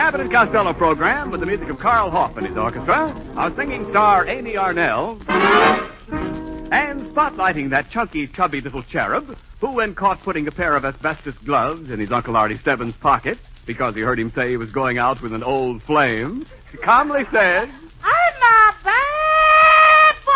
Abbott and Costello program with the music of Carl Hoff and his orchestra, our singing star Amy Arnell, and spotlighting that chunky, chubby little cherub who, when caught putting a pair of asbestos gloves in his Uncle Artie Stebbins' pocket because he heard him say he was going out with an old flame, calmly said, I'm a bad boy!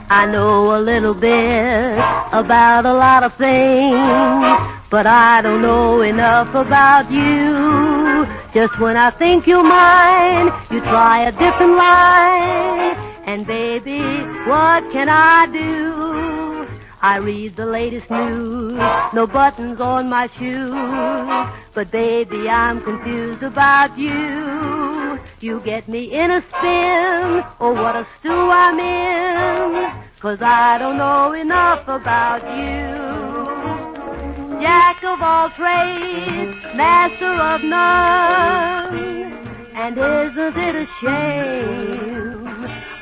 I know a little bit about a lot of things, but I don't know enough about you. Just when I think you're mine, you try a different line. And baby, what can I do? I read the latest news, no buttons on my shoes. But baby, I'm confused about you. You get me in a spin, oh what a stew I'm in. 'Cause I don't know enough about you. Jack of all trades, master of none. And isn't it a shame?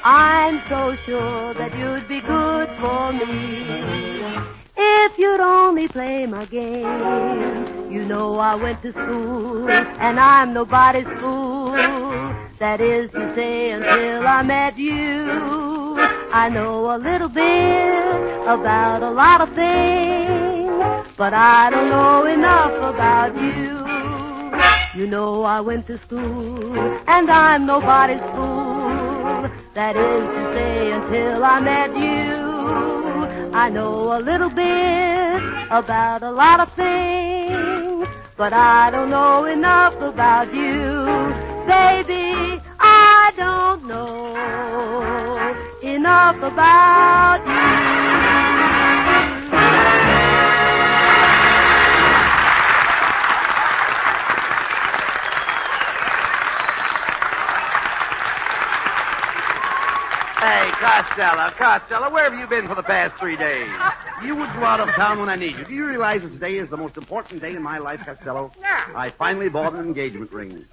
I'm so sure that you'd be good for me if you'd only play my game. You know I went to school, and I'm nobody's fool. That is to say, until I met you. I know a little bit about a lot of things, but I don't know enough about you. You know I went to school, and I'm nobody's fool. That is to say, until I met you. I know a little bit about a lot of things, but I don't know enough about you. Baby, I don't know enough about you. Hey, Costello, where have you been for the past 3 days? You would go out of town when I need you. Do you realize that today is the most important day in my life, Costello? Yeah. I finally bought an engagement ring.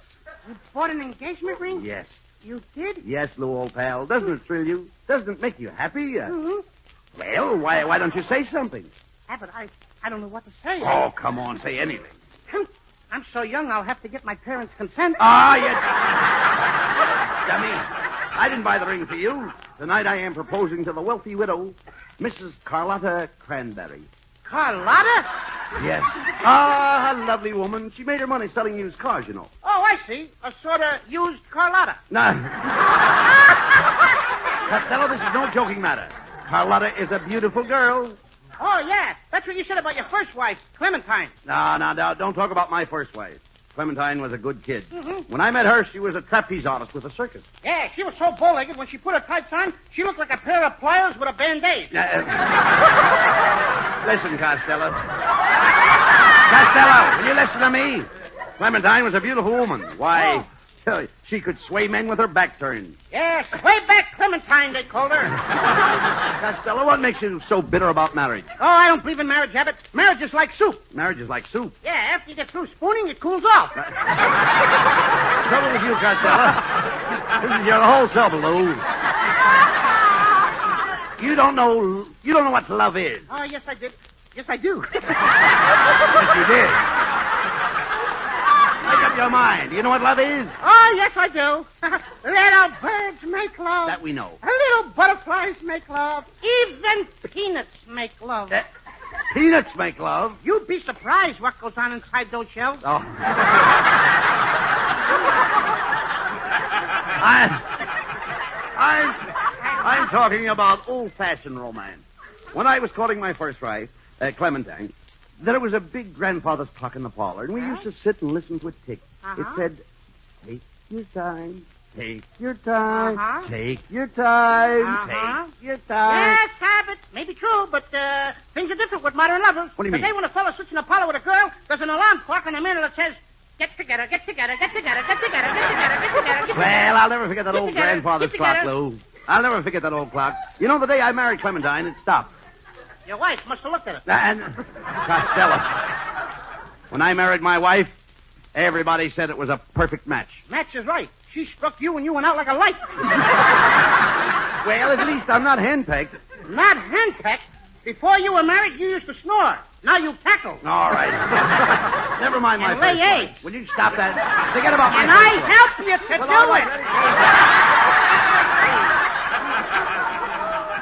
You bought an engagement ring? Yes. You did? Yes, Lou, old pal. Doesn't it thrill you? Doesn't it make you happy? Mm-hmm. Well, why don't you say something? Abbott, I don't know what to say. Oh, come on, say anything. I'm so young, I'll have to get my parents' consent. Ah, you dummy. I didn't buy the ring for you. Tonight I am proposing to the wealthy widow, Mrs. Carlotta Cranberry. Carlotta? Yes. Ah, a lovely woman. She made her money selling used cars, you know. Oh, I see. A sort of used Carlotta. No. Costello, this is no joking matter. Carlotta is a beautiful girl. Oh, yeah. That's what you said about your first wife, Clementine. No, don't talk about my first wife. Clementine was a good kid. Mm-hmm. When I met her, she was a trapeze artist with a circus. Yeah, she was so bow-legged, when she put her tights on, she looked like a pair of pliers with a Band-Aid. Listen, Costello. Costello, will you listen to me? Clementine was a beautiful woman. Why, she could sway men with her back turned. Yes, way back Clementine, they called her. Costello, what makes you so bitter about marriage? Oh, I don't believe in marriage, Abbott. Marriage is like soup. Marriage is like soup. Yeah, after you get through spooning, it cools off. Trouble with you, Costello. This is your whole trouble, Lou. You don't know what love is. Oh, yes, I did. Yes, I do. Yes, you did. Make up your mind. Do you know what love is? Oh, yes, I do. Little birds make love. That we know. Little butterflies make love. Even peanuts make love. Peanuts make love. You'd be surprised what goes on inside those shells. Oh. I'm talking about old-fashioned romance. When I was courting my first wife, Clementine, there was a big grandfather's clock in the parlor, and we used to sit and listen to it tick. It said, "Take your time, take your time, take your time, take your time." Yes, Abbott, maybe true, but things are different with modern lovers. What do you mean? Today when a fellow sits in a parlor with a girl, there's an alarm clock on the mantel that says, "Get together, get together, get together, get together, get together, get together, get together." Well, I'll never forget that Get old together, grandfather's get clock, together. Lou. I'll never forget that old clock. You know, the day I married Clementine, it stopped. Your wife must have looked at it. And Costello, when I married my wife, Everybody said it was a perfect match. Match is right. She struck you and you went out like a light. Well, at least I'm not henpecked. Not henpecked? Before you were married, you used to snore. Now you cackle. All right. Never mind my And lay first eggs. wife. Will you stop that? Forget about my And first I wife. helped you to Well, do all right, it.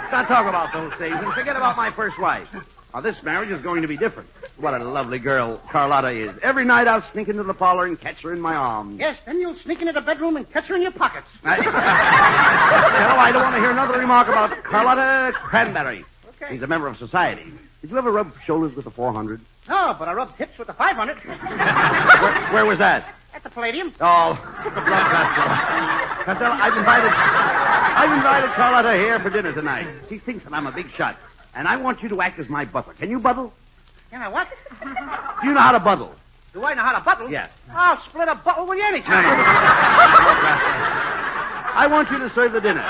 Let's not talk about those things and forget about my first wife. Now, this marriage is going to be different. What a lovely girl Carlotta is. Every night I'll sneak into the parlor and catch her in my arms. Yes, then you'll sneak into the bedroom and catch her in your pockets. No, I don't want to hear another remark about Carlotta Cranberry. Okay. He's a member of society. Did you ever rub shoulders with the 400? No, but I rubbed hips with the 500. Where was that? At the Palladium. Oh, Costello, I've invited Carlotta here for dinner tonight. She thinks that I'm a big shot, and I want you to act as my butler. Can you buttle? Can I what? Do you know how to buttle? Do I know how to buttle? Yes. I'll split a buttle with you anytime. I want you to serve the dinner.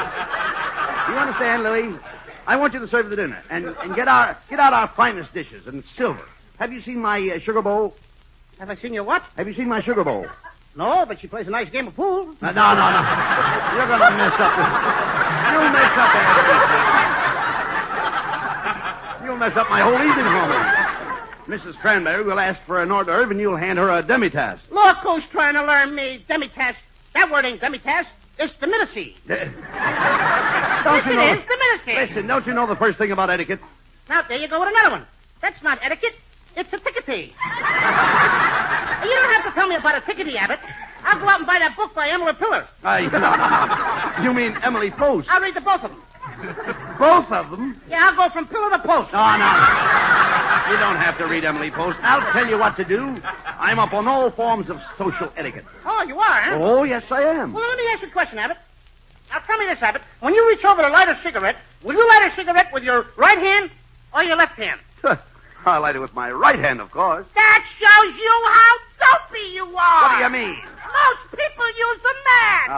You understand, Louis? I want you to serve the dinner and get out our finest dishes and silver. Have you seen my sugar bowl? Have I seen your what? Have you seen my sugar bowl? No, but she plays a nice game of pool. No. You're going to mess up. You'll mess up everything. You'll mess up my whole evening for me. Mrs. Cranberry will ask for an hors d'oeuvre, and you'll hand her a demi-tasse. Look who's trying to learn me. Demi-tasse. That word ain't demi-tasse. It's diminucy. Don't you know? It is diminucy. Listen, don't you know the first thing about etiquette? Now, there you go with another one. That's not etiquette. It's a tickety. You don't have to tell me about a tickety, Abbott. I'll go out and buy that book by Emily Pillar. No. You mean Emily Post? I'll read the both of them. Both of them? Yeah, I'll go from pillar to post. No. You don't have to read Emily Post. I'll tell you what to do. I'm up on all forms of social etiquette. Oh, you are, huh? Oh, yes, I am. Well, let me ask you a question, Abbott. Now, tell me this, Abbott. When you reach over to light a cigarette, will you light a cigarette with your right hand or your left hand? I light it with my right hand, of course. That shows you how dopey you are. What do you mean? Most people use the match.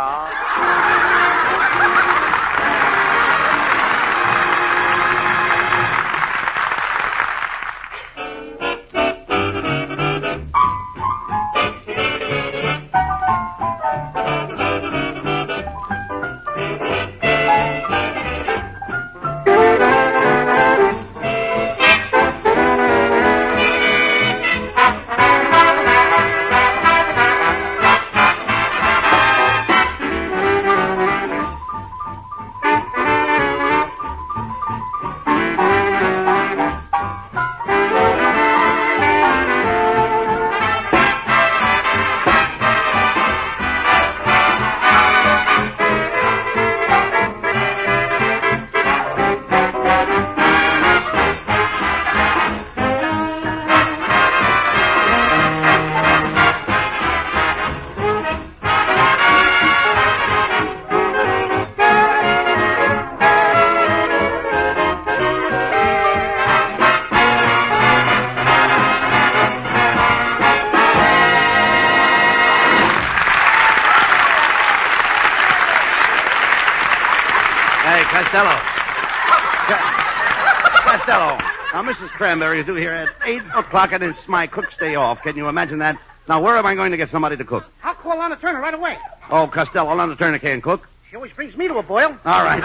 Costello. Now, Mrs. Cranberry is due here at 8 o'clock, and it's my cook's day off. Can you imagine that? Now, where am I going to get somebody to cook? I'll call Lana Turner right away. Oh, Costello, Lana Turner can't cook. She always brings me to a boil. All right.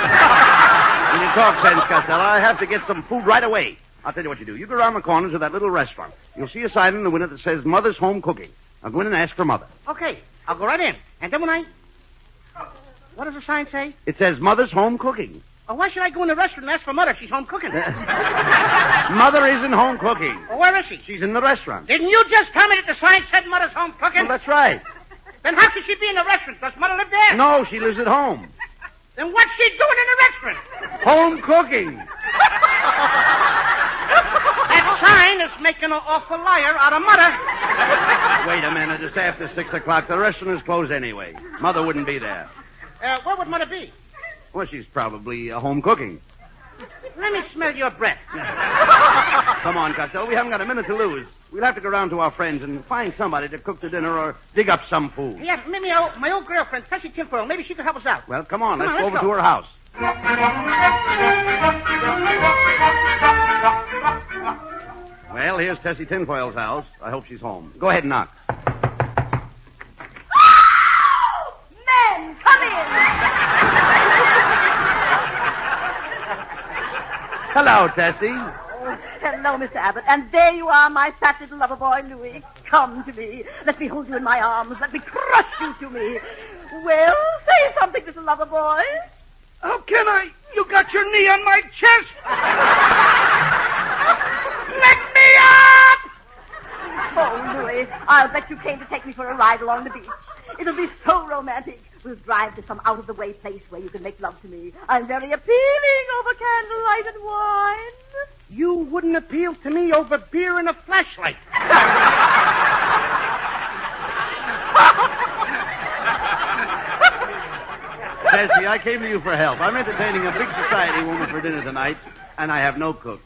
When you talk sense, Costello, I have to get some food right away. I'll tell you what you do. You go around the corner to that little restaurant. You'll see a sign in the window that says Mother's Home Cooking. Now, go in and ask for Mother. Okay, I'll go right in. And then when I... What does the sign say? It says Mother's Home Cooking. Oh, why should I go in the restaurant and ask for Mother if she's home cooking? Mother isn't home cooking. Well, where is she? She's in the restaurant. Didn't you just tell me that the sign said Mother's home cooking? Well, that's right. Then how could she be in the restaurant? Does Mother live there? No, she lives at home. Then what's she doing in the restaurant? Home cooking. That sign is making an awful liar out of Mother. Wait a minute. It's after 6 o'clock. The restaurant is closed anyway. Mother wouldn't be there. Where would Mother be? Well, she's probably home cooking. Let me smell your breath. Come on, Costello. We haven't got a minute to lose. We'll have to go round to our friends and find somebody to cook the dinner or dig up some food. Yeah, maybe my old girlfriend, Tessie Tinfoil. Maybe she could help us out. Well, come on. Come Let's on, go let's over go. to her house. Well, here's Tessie Tinfoil's house. I hope she's home. Go ahead and knock. Hello, Tessie. Oh, hello, Mr. Abbott. And there you are, my fat little lover boy, Louis. Come to me. Let me hold you in my arms. Let me crush you to me. Well, say something, little lover boy. How can I? You got your knee on my chest. Let me up! Oh, Louis, I'll bet you came to take me for a ride along the beach. It'll be so romantic. We'll drive to some out-of-the-way place where you can make love to me. I'm very appealing over candlelight and wine. You wouldn't appeal to me over beer and a flashlight. Tessie, I came to you for help. I'm entertaining a big society woman for dinner tonight, and I have no cook.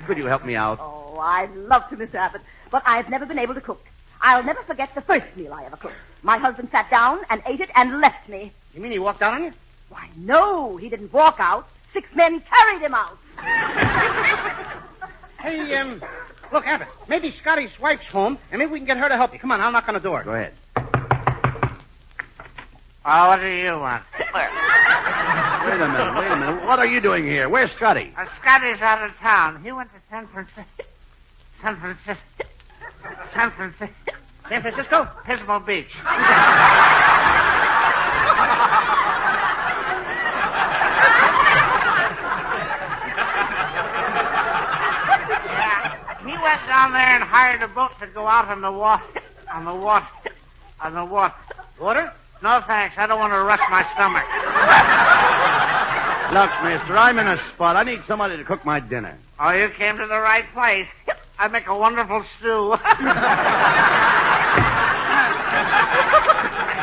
Could you help me out? Oh, I'd love to, Mr. Abbott, but I've never been able to cook. I'll never forget the first meal I ever cooked. My husband sat down and ate it and left me. You mean he walked out on you? Why, no, he didn't walk out. 6 men carried him out. Hey, look, Abbott, maybe Scotty's wife's home, and maybe we can get her to help you. Come on, I'll knock on the door. Go ahead. Oh, what do you want? Wait a minute. What are you doing here? Where's Scotty? Scotty's out of town. He went to San Francisco. San Francisco? Pismo Beach. Yeah, he went down there and hired a boat to go out on the water. Water? No, thanks. I don't want to rush my stomach. Look, mister, I'm in a spot. I need somebody to cook my dinner. Oh, you came to the right place. I make a wonderful stew.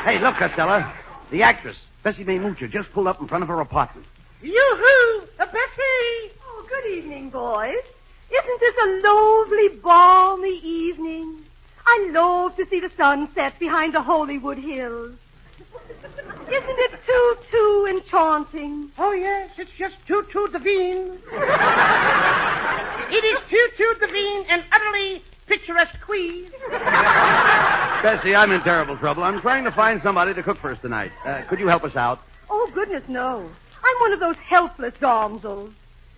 Hey, look, Costello. The actress, Bessie Mae Moocher, just pulled up in front of her apartment. Yoo-hoo! Bessie! Oh, good evening, boys. Isn't this a lovely, balmy evening? I love to see the sun set behind the Hollywood Hills. Isn't it too enchanting? Oh, yes, it's just too divine. It is too divine and utterly picturesque. Bessie, I'm in terrible trouble. I'm trying to find somebody to cook for us tonight. Could you help us out? Oh, goodness, no. I'm one of those helpless damsels.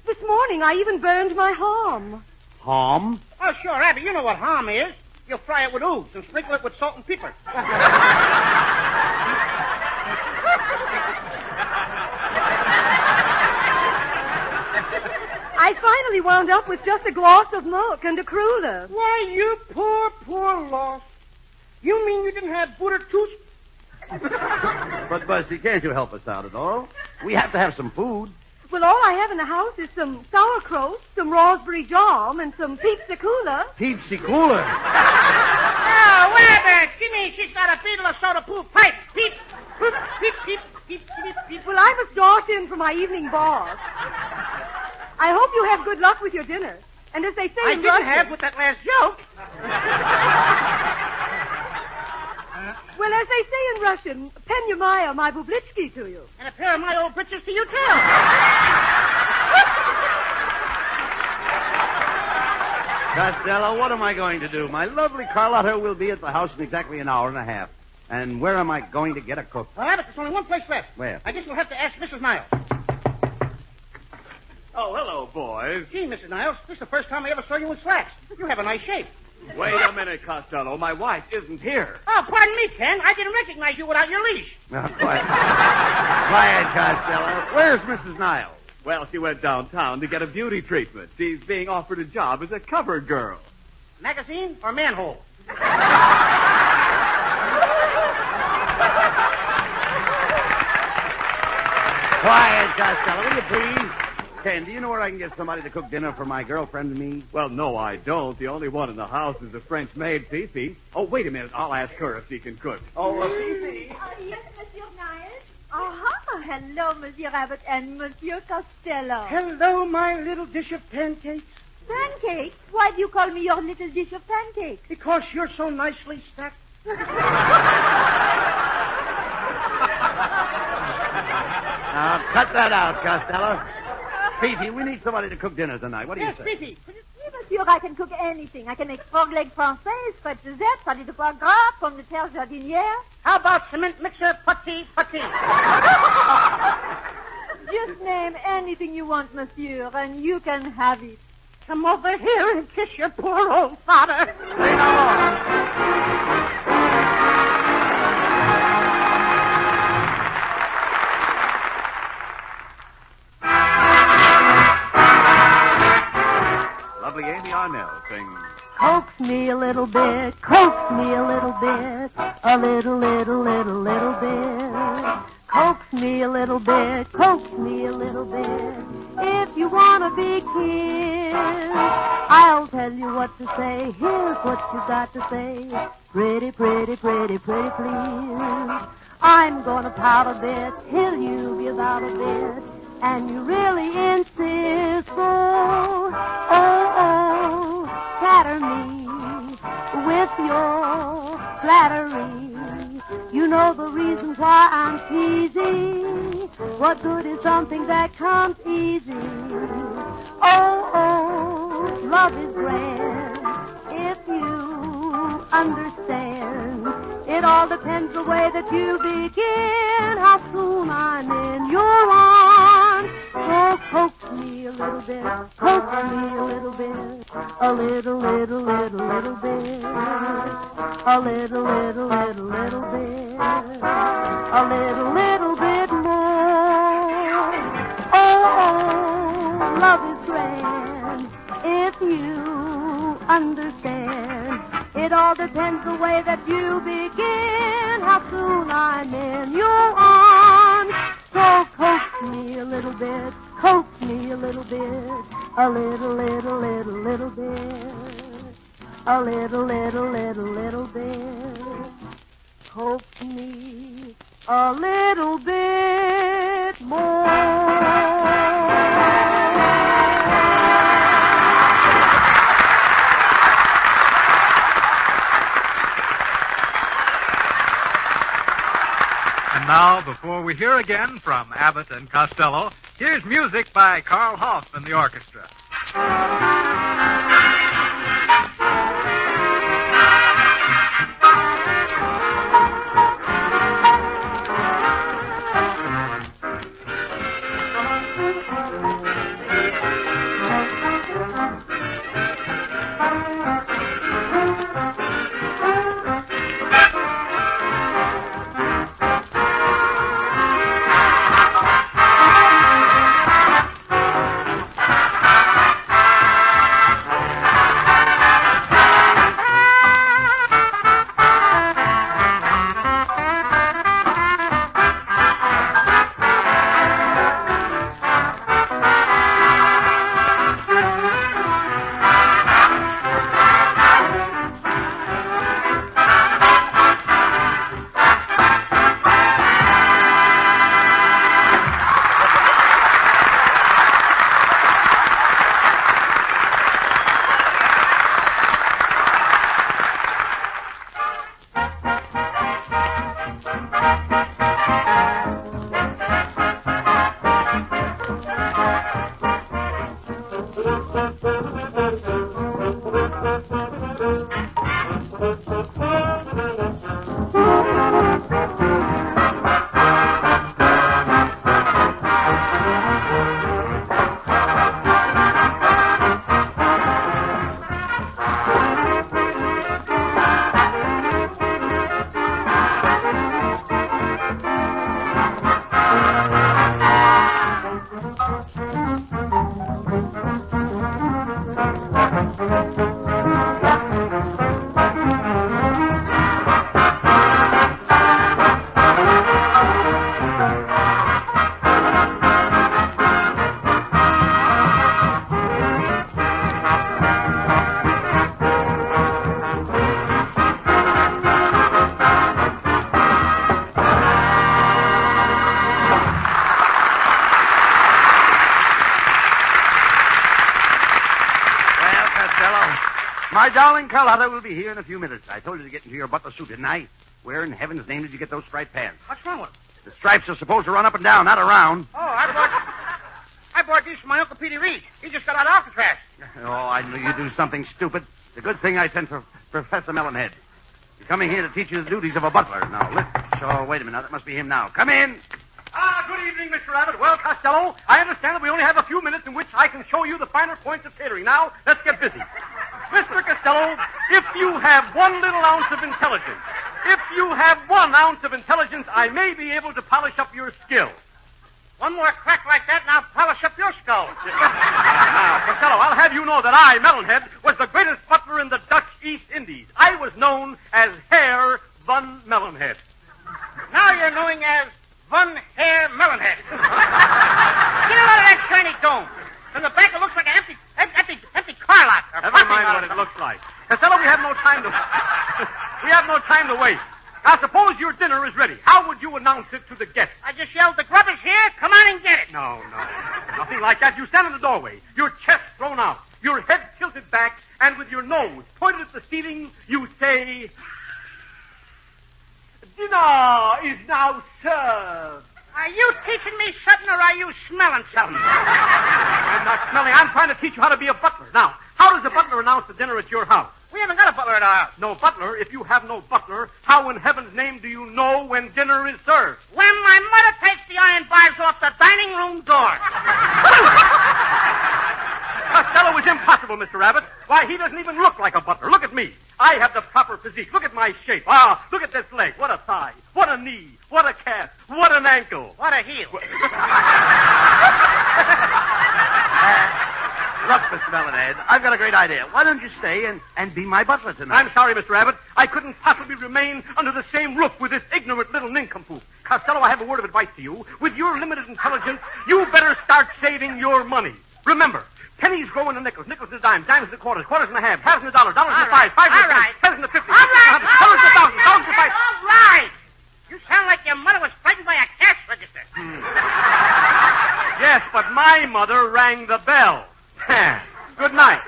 This morning I even burned my ham. Ham? Oh, sure, Abby, you know what ham is. You fry it with ooze and sprinkle it with salt and pepper. I finally wound up with just a glass of milk and a cruller. Why, you poor lost. You mean you didn't have butter tooth? But, Bessie, can't you help us out at all? We have to have some food. Well, all I have in the house is some sauerkraut, some raspberry jam, and some pizza cooler. Pizza cooler. Oh, Weber, Jimmy, she's got a beetle of soda-proof pipe. Peep. Well, I must dart in for my evening bath. I hope you have good luck with your dinner. And as they say I in didn't Russian... have with that last joke. Well, as they say in Russian, Penyamaya my bublitsky to you. And a pair of my old britches to you, too. Costello, what am I going to do? My lovely Carlotta will be at the house in exactly an hour and a half. And where am I going to get a cook? Well, Abbott, there's only one place left. Where? I guess we'll have to ask Mrs. Niles. Oh, hello, boys. Gee, Mrs. Niles, this is the first time I ever saw you in slacks. You have a nice shape. Wait a minute, Costello. My wife isn't here. Oh, pardon me, Ken. I didn't recognize you without your leash. Now, quiet. Quiet, Costello. Where's Mrs. Niles? Well, she went downtown to get a beauty treatment. She's being offered a job as a cover girl. Magazine or manhole? Quiet, Costello, will you please? Ken, do you know where I can get somebody to cook dinner for my girlfriend and me? Well, no, I don't. The only one in the house is a French maid, Fifi. Oh, wait a minute. I'll ask her if she can cook. Fifi. Yes, Monsieur Niles. Hello, Monsieur Abbott and Monsieur Costello. Hello, my little dish of pancakes. Pancakes? Why do you call me your little dish of pancakes? Because you're so nicely stacked. Now, cut that out, Costello. Fifi, we need somebody to cook dinner tonight. What do you say? Fifi. Yes, Monsieur, I can cook anything. I can make frog leg française, frites de zette, salade de foie gras, pommes de terre jardinière. How about cement mixer, putty? Just name anything you want, monsieur, and you can have it. Come over here and kiss your poor old father. Say no more. Lovely Amy Arnell sings Coax me a little bit, coax me a little bit, a little bit. Coax me a little bit, coax me a little bit. If you want to be kissed, I'll tell you what to say. Here's what you got to say. Pretty, pretty, pretty, pretty, please. I'm gonna pout a bit till you give out a bit, and you really insist. Oh, flatter me with your flattery. You know the reason why I'm teasing. What good is something that comes easy? Oh, love is grand if you understand. It all depends the way that you begin, how soon I'm in your arms. So coax me a little bit, coax me a little bit, a little bit, a little bit, a little bit more. Oh, love is grand if you understand. It all depends the way that you begin, how soon I'm in your arms. So coax me a little bit, coax me a little bit, a little bit, a little bit. Coax me a little bit more. And now, before we hear again from Abbott and Costello, here's music by Carl Hoff and the orchestra. My darling Carlotta will be here in a few minutes. I told you to get into your butler suit, didn't I? Where in heaven's name did you get those striped pants? What's wrong with them? The stripes are supposed to run up and down, not around. Oh, I bought these from my Uncle Petey Reed. He just got out of Alcatraz. Oh, I knew you'd do something stupid. It's a good thing I sent for Professor Melonhead. He's coming here to teach you the duties of a butler. Now, listen. Oh, wait a minute. That must be him now. Come in. Ah, good Good evening, Mr. Abbott. Well, Costello, I understand that we only have a few minutes in which I can show you the finer points of catering. Now, let's get busy. Mr. Costello, if you have 1 little ounce of intelligence, I may be able to polish up your skill. One more crack like that, and I'll polish up your skull. Now, Costello, I'll have you know that I, Melonhead, was the greatest butler in the Dutch East Indies. I was known as Herr von Melonhead. Now you're known as Von Herr Melonhead. Get out of that shiny dome. From the back, it looks like an empty car lot. Never mind what it looks like. Costello, we have no time to waste. Now, suppose your dinner is ready. How would you announce it to the guests? I just yelled, the grub is here. Come on and get it. No. Nothing like that. You stand in the doorway, your chest thrown out, your head tilted back, and with your nose pointed at the ceiling, you say, "Dinner is now served." Are you teaching me something, or are you smelling something? I'm not smelling. I'm trying to teach you how to be a butler. Now, how does a butler announce the dinner at your house? We haven't got a butler at our house. No butler? If you have no butler, how in heaven's name do you know when dinner is served? When my mother takes the iron bars off the dining room door. Costello is impossible, Mr. Abbott. Why, he doesn't even look like a butler. Look at me. I have the proper physique. Look at my shape. Ah, look at this leg. What a thigh. What a knee. What a calf. What an ankle. What a heel. Look, Mr. Melonhead, I've got a great idea. Why don't you stay and be my butler tonight? I'm sorry, Mr. Abbott. I couldn't possibly remain under the same roof with this ignorant little nincompoop. Costello, I have a word of advice to you. With your limited intelligence, you better start saving your money. Remember, pennies grow into nickels, nickels into dimes, dimes into quarters, quarters into halves, halves into dollars, dollars into fives, fives into tens, tens into 50, All right. dollars into thousands, thousands into five. All right. You sound like your mother was frightened by a cash register. Yes, but my mother rang the bell. Good night.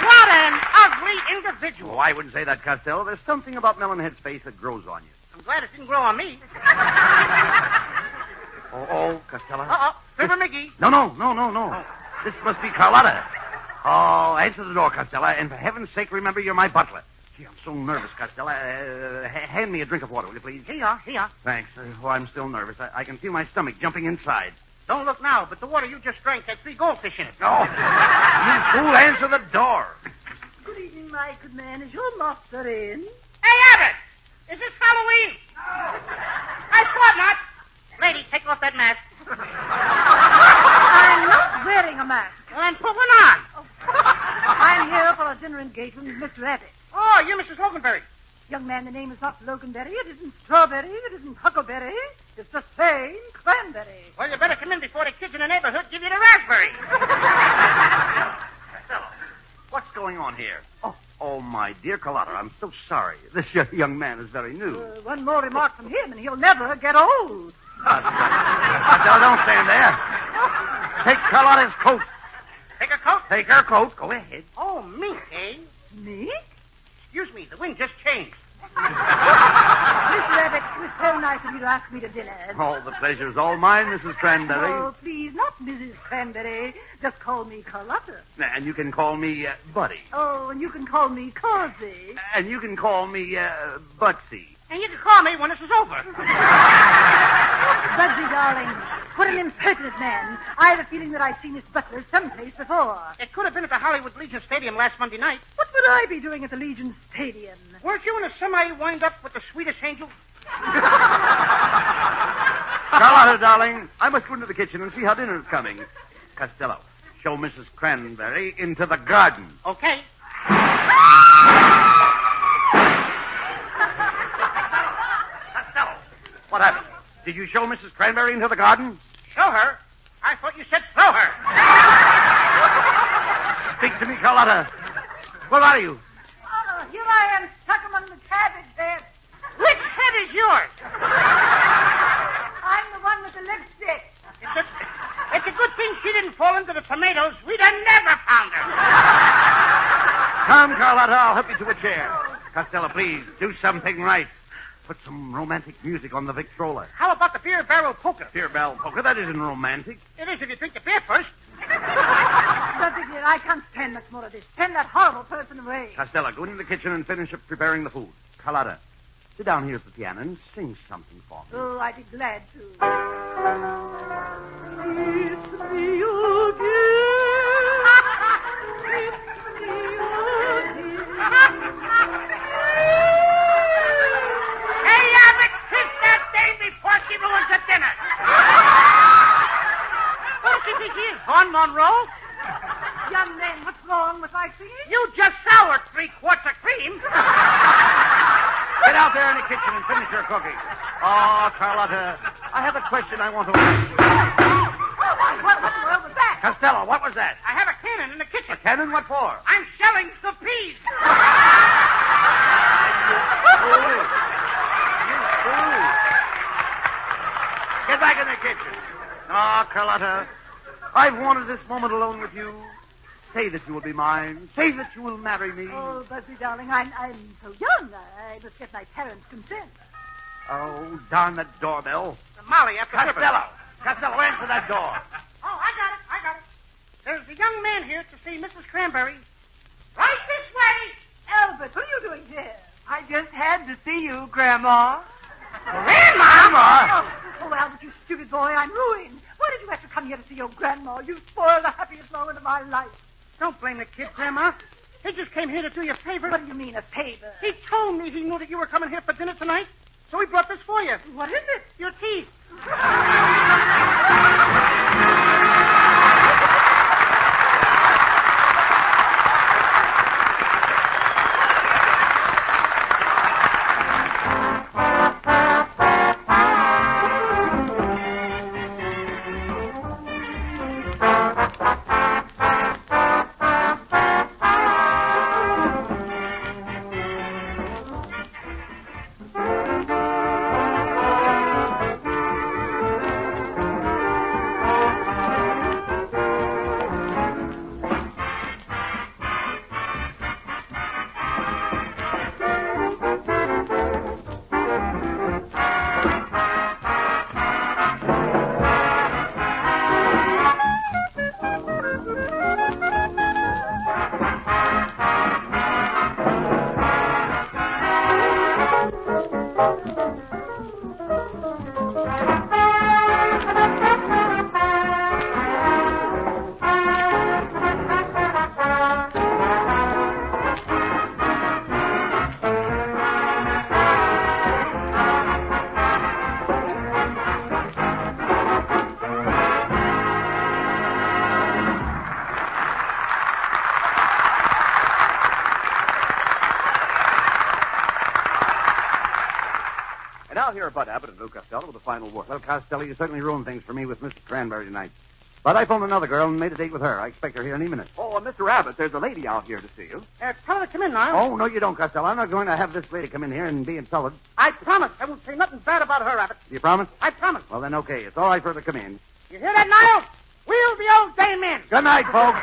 What an ugly individual. Oh, I wouldn't say that, Costello. There's something about Melonhead's face that grows on you. I'm glad it didn't grow on me. Oh, Costello. River McGee. No. This must be Carlotta. Oh, answer the door, Costello, and for heaven's sake, remember you're my butler. Gee, I'm so nervous, Costello. Hand me a drink of water, will you, please? Here you are. Thanks. I'm still nervous. I can feel my stomach jumping inside. Don't look now, but the water you just drank had 3 goldfish in it. Oh, you fool, answer the door. Good evening, my good man. Is your master in? Hey, Abbott! Is this Halloween? I thought not. Lady, take off that mask. I'm not wearing a mask. Well, then put one on. I'm here for a dinner engagement with Mr. Abbott. Oh, you're Mrs. Loganberry. Young man, the name is not Loganberry. It isn't Strawberry. It isn't Huckleberry. It's the same Cranberry. Well, you better come in before the kids in the neighborhood give you the raspberry. Costello, what's going on here? Oh, my dear Carlotta, I'm so sorry. This young man is very new. One more remark from him, and he'll never get old. Costello, don't stand there. Take Carlotta's coat. Take her coat? Take her coat. Go ahead. Oh, me, eh? Me? Excuse me, the wind just changed. Mr. Abbott, it was so nice of you to ask me to dinner. Oh, the pleasure's all mine, Mrs. Cranberry. Oh, please, not Mrs. Cranberry. Just call me Carlotta. And you can call me Buddy. Oh, and you can call me Causey. And you can call me Butsy. And you can call me when this is over. Bugsy, darling, what an impertinent man. I have a feeling that I've seen this butler someplace before. It could have been at the Hollywood Legion Stadium last Monday night. What would I be doing at the Legion Stadium? Weren't you in a semi wind-up with the sweetest angel? Carlotta, darling, I must go into the kitchen and see how dinner is coming. Costello, show Mrs. Cranberry into the garden. Okay. Costello, what happened? Did you show Mrs. Cranberry into the garden? Show her? I thought you said throw her. Speak to me, Carlotta. Where are you? Oh, here I am, stuck among the cabbage beds. Which head is yours? I'm the one with the lipstick. It's a good thing she didn't fall into the tomatoes. We'd have never found her. Come, Carlotta, I'll help you to a chair. Costello, please, do something right. Put some romantic music on the Victrola. How about the beer barrel polka? Beer barrel polka? That isn't romantic. It is if you drink the beer first. Bugsy, dear, I can't stand much more of this. Send that horrible person away. Costello, go into the kitchen and finish up preparing the food. Carlotta, sit down here at the piano and sing something for me. Oh, I'd be glad to. It's me again. It's me again. Hey, Abbott, kiss that dame before she ruins the dinner. Who does she think she is, Vaughn Monroe? Young man, what's wrong with my singing? You just soured 3 quarts of cream. Get out there in the kitchen and finish your cooking. Oh, Carlotta, I have a question I want to ask you. What was that? Costello, what was that? I have a cannon in the kitchen. A cannon? What for? I'm shelling the peas. Get back in the kitchen. Oh, Carlotta, I've wanted this moment alone with you. Say that you will be mine. Say that you will marry me. Oh, Busby, darling, I'm so young. I must get my parents' consent. Oh, darn that doorbell. Molly, after Costello, answer that door. Oh, I got it. There's a young man here to see Mrs. Cranberry. Right this way. Albert, what are you doing here? I just had to see you, Grandma. Grandma? Oh, Albert, you stupid boy, I'm ruined. Why did you have to come here to see your grandma? You spoiled the happiest moment of my life. Don't blame the kid, Grandma. He just came here to do you a favor. What do you mean, a favor? He told me he knew that you were coming here for dinner tonight, so he brought this for you. What is it? Your teeth. Now here are Bud Abbott and Lou Costello with a final word. Well, Costello, you certainly ruined things for me with Mrs. Cranberry tonight. But I phoned another girl and made a date with her. I expect her here any minute. Oh, Mr. Abbott, there's a lady out here to see you. Tell her to come in now. Oh, no, you don't, Costello. I'm not going to have this lady come in here and be insulted. I promise I won't say nothing bad about her, Abbott. You promise? I promise. Well, then, okay. It's all right for her to come in. You hear that, Niles? Wheel the old dame in. Good night, folks.